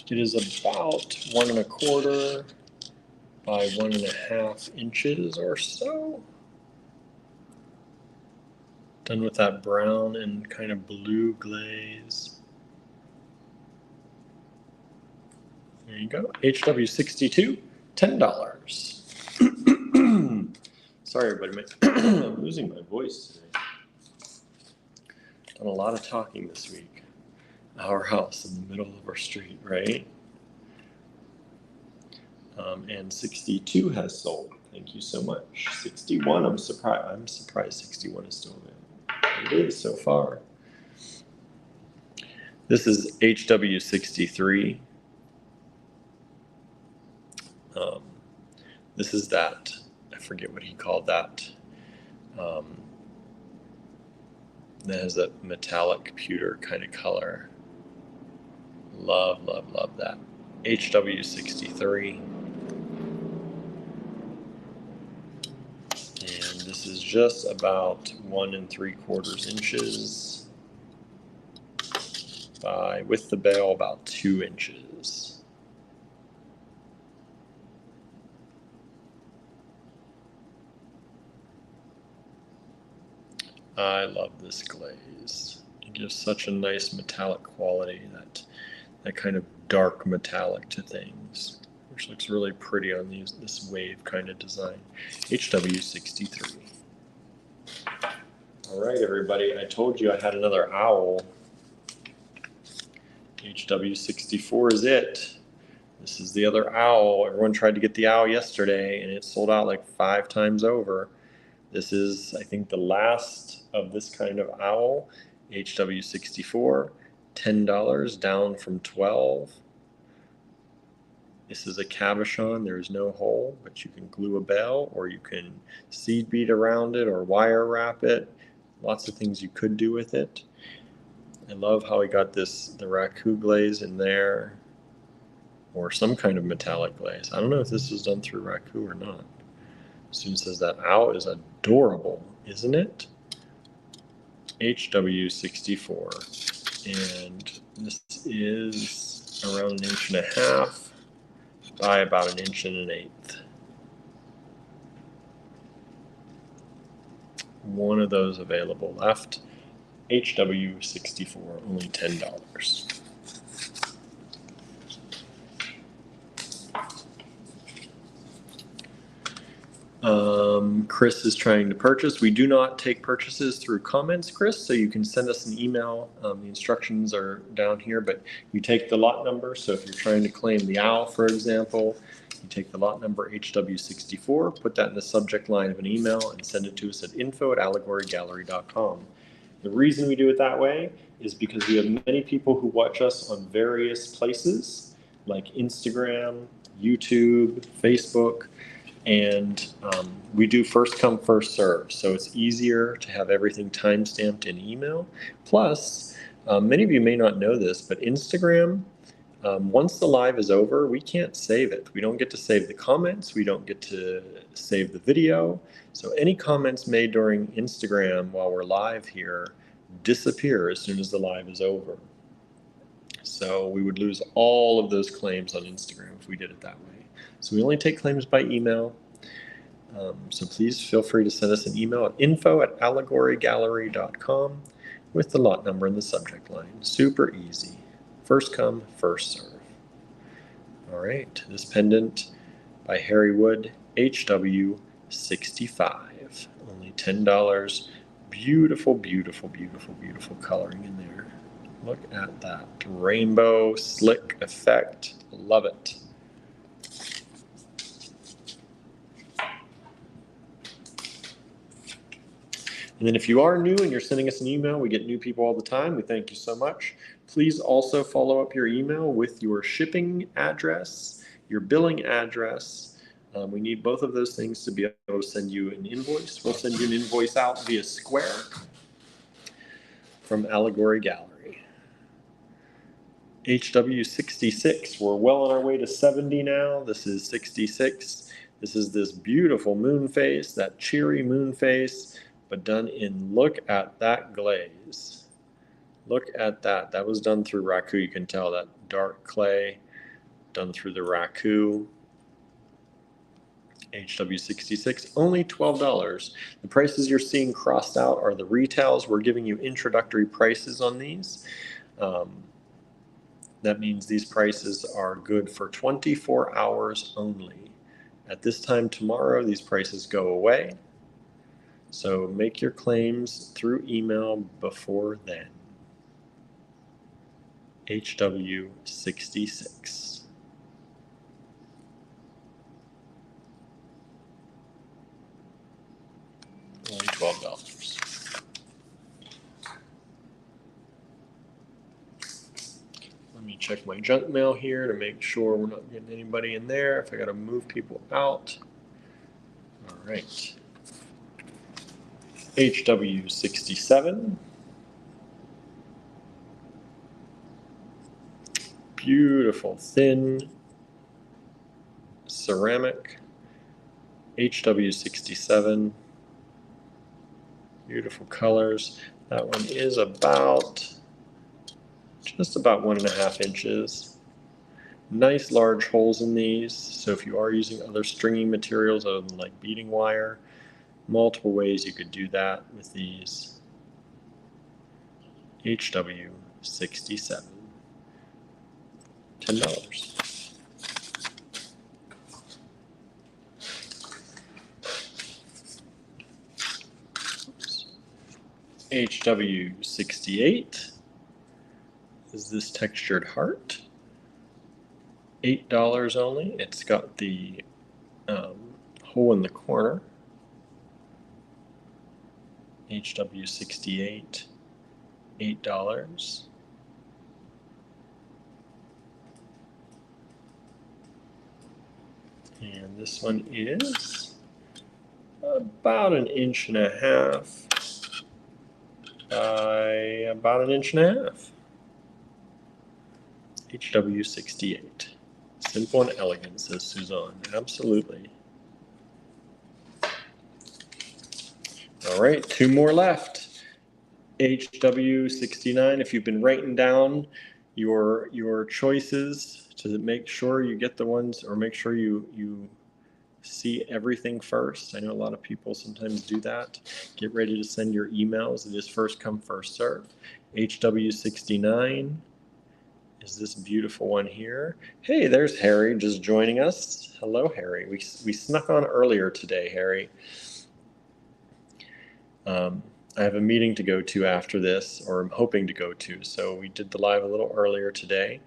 It is about 1 1/4 by 1.5 inches or so. Done with that brown and kind of blue glaze. There you go. HW62, $10. Sorry, everybody. I'm losing my voice today. Done a lot of talking this week. Our house in the middle of our street, right? And 62 has sold. Thank you so much. 61, I'm surprised 61 is still available. It is so far. This is HW63. This is that, I forget what he called that. That has a metallic pewter kind of color. Love, love, love that. HW63. And this is just about 1 3/4 inches by, with the bail, about 2 inches. I love this glaze. It gives such a nice metallic quality, that kind of dark metallic to things. They're which looks really pretty on this wave kind of design. HW63. All right, everybody, I told you I had another owl. HW64 is it. This is the other owl. Everyone tried to get the owl yesterday, and it sold out like 5 times over. This is, I think, the last of this kind of owl. HW64, $10, down from $12. This is a cabochon. There is no hole, but you can glue a bell, or you can seed bead around it, or wire wrap it. Lots of things you could do with it. I love how we got the raku glaze in there, or some kind of metallic glaze. I don't know if this was done through raku or not. Student says that owl is adorable, isn't it? HW64, and this is around 1.5 inches by about 1 1/8 inches. One of those available left. HW64, only $10. Chris is trying to purchase. We do not take purchases through comments, Chris, so you can send us an email. The instructions are down here, but you take the lot number. So if you're trying to claim the owl, for example, you take the lot number HW64, put that in the subject line of an email, and send it to us at info@allegorygallery.com. The reason we do it that way is because we have many people who watch us on various places like Instagram, YouTube, Facebook, and we do first come, first serve. So it's easier to have everything time-stamped in email. Plus, many of you may not know this, but Instagram, once the live is over, we can't save it. We don't get to save the comments. We don't get to save the video. So any comments made during Instagram while we're live here disappear as soon as the live is over. So we would lose all of those claims on Instagram if we did it that way. So we only take claims by email. So please feel free to send us an email at info@allegorygallery.com with the lot number in the subject line. Super easy. First come, first serve. All right, this pendant by Harry Wood, HW65. Only $10. Beautiful, beautiful, beautiful, beautiful coloring in there. Look at that rainbow slick effect. Love it. And then if you are new and you're sending us an email, we get new people all the time. We thank you so much. Please also follow up your email with your shipping address, your billing address. We need both of those things to be able to send you an invoice. We'll send you an invoice out via Square from Allegory Gallery. HW66, we're well on our way to 70 now. This is 66. This is this beautiful moon face, that cheery moon face, but done in, look at that glaze. Look at that. That was done through raku. You can tell that dark clay done through the raku. HW66, only $12. The prices you're seeing crossed out are the retails. We're giving you introductory prices on these. That means these prices are good for 24 hours only. At this time tomorrow, these prices go away. So make your claims through email before then. HW66. Only $12. Let me check my junk mail here to make sure we're not getting anybody in there. If I got to move people out. All right. HW67. Beautiful thin ceramic. HW67. Beautiful colors. That one is just about 1.5 inches. Nice large holes in these. So if you are using other stringing materials other than like beading wire, multiple ways you could do that with these. HW67. $10. HW68 is this textured heart. $8 only. It's got the hole in the corner. HW68, $8. And this one is about 1.5 inches by about 1.5 inches. HW68. Simple and elegant, says Suzanne. Absolutely. All right, 2 more left. HW69. If you've been writing down your choices to make sure you get the ones, or make sure you see everything first. I know a lot of people sometimes do that. Get ready to send your emails. It is first come, first serve. HW69 is this beautiful one here. Hey, there's Harry just joining us. Hello, Harry. We snuck on earlier today, Harry. I have a meeting to go to after this, or I'm hoping to go to, so we did the live a little earlier today.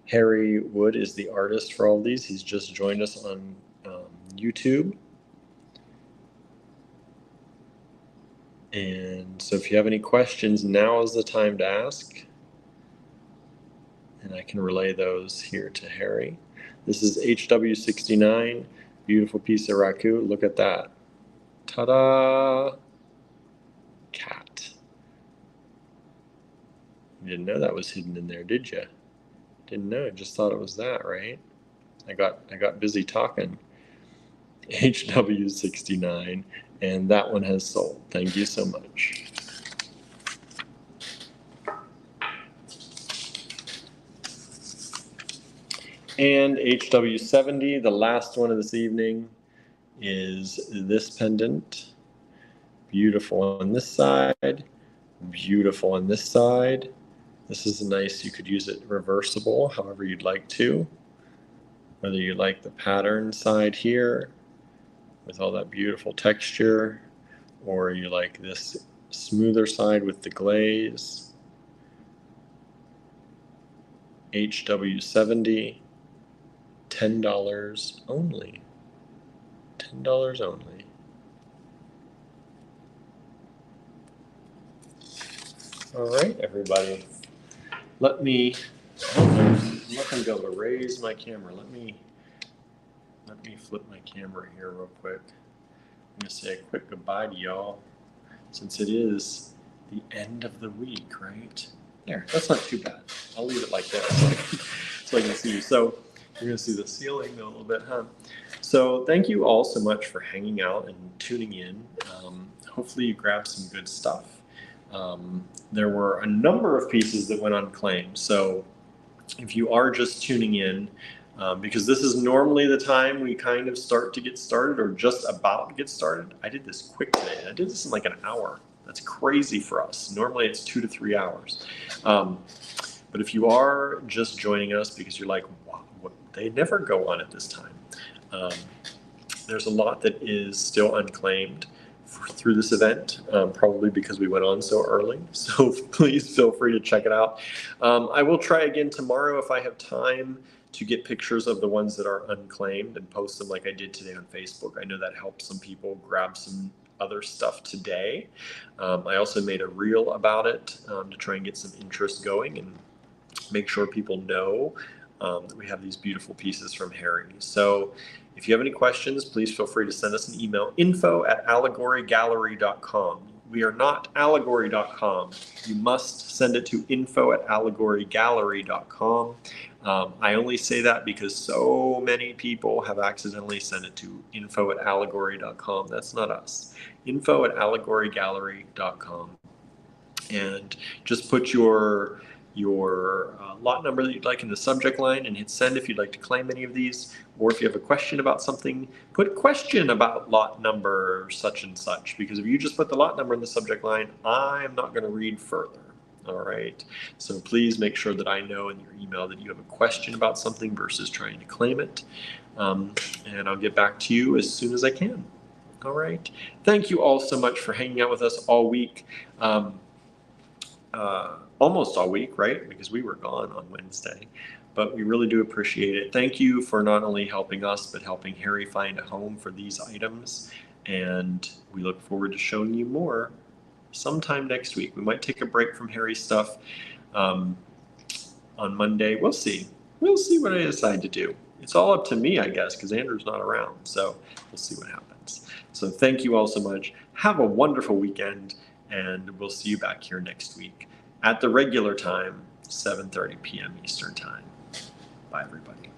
Harry Wood is the artist for all these. He's just joined us on YouTube. And so if you have any questions, now is the time to ask. And I can relay those here to Harry. This is HW69, beautiful piece of raku. Look at that. Ta-da! Cat. You didn't know that was hidden in there, did you? Didn't know, just thought it was that, right? I got busy talking. HW69, and that one has sold. Thank you so much. And HW70, the last one of this evening, is this pendant. Beautiful on this side, beautiful on this side. This is nice. You could use it reversible, however you'd like to. Whether you like the pattern side here with all that beautiful texture, or you like this smoother side with the glaze. HW70, $10 only. $10 only. All right, everybody. Let me, I'm not going to be able to raise my camera. Let me flip my camera here real quick. I'm going to say a quick goodbye to y'all, since it is the end of the week, right? There, that's not too bad. I'll leave it like this so I can see you. So you're going to see the ceiling a little bit, huh? So thank you all so much for hanging out and tuning in. Hopefully you grabbed some good stuff. There were a number of pieces that went unclaimed. So if you are just tuning in, because this is normally the time we kind of start to get started, or just about to get started. I did this quick today. I did this in like an hour. That's crazy for us. Normally it's 2 to 3 hours. But if you are just joining us because you're like, wow, they never go on at this time. There's a lot that is still unclaimed through this event, probably because we went on so early. So please feel free to check it out. I will try again tomorrow if I have time to get pictures of the ones that are unclaimed and post them like I did today on Facebook. I know that helps some people grab some other stuff today. I also made a reel about it to try and get some interest going and make sure people know that we have these beautiful pieces from Harry. So if you have any questions, please feel free to send us an email, info@allegorygallery.com. We are not allegory.com. You must send it to info@allegorygallery.com. I only say that because so many people have accidentally sent it to info@allegory.com. That's not us. info@allegorygallery.com. And just put your lot number that you'd like in the subject line and hit send if you'd like to claim any of these. Or if you have a question about something, put question about lot number such and such, because if you just put the lot number in the subject line, I'm not going to read further. All right. So please make sure that I know in your email that you have a question about something versus trying to claim it. And I'll get back to you as soon as I can. All right. Thank you all so much for hanging out with us all week. almost all week, right? Because we were gone on Wednesday. But we really do appreciate it. Thank you for not only helping us, but helping Harry find a home for these items. And we look forward to showing you more sometime next week. We might take a break from Harry's stuff on Monday. We'll see. We'll see what I decide to do. It's all up to me, I guess, because Andrew's not around. So we'll see what happens. So thank you all so much. Have a wonderful weekend, and we'll see you back here next week at the regular time, 7:30 p.m. Eastern Time. Bye, everybody.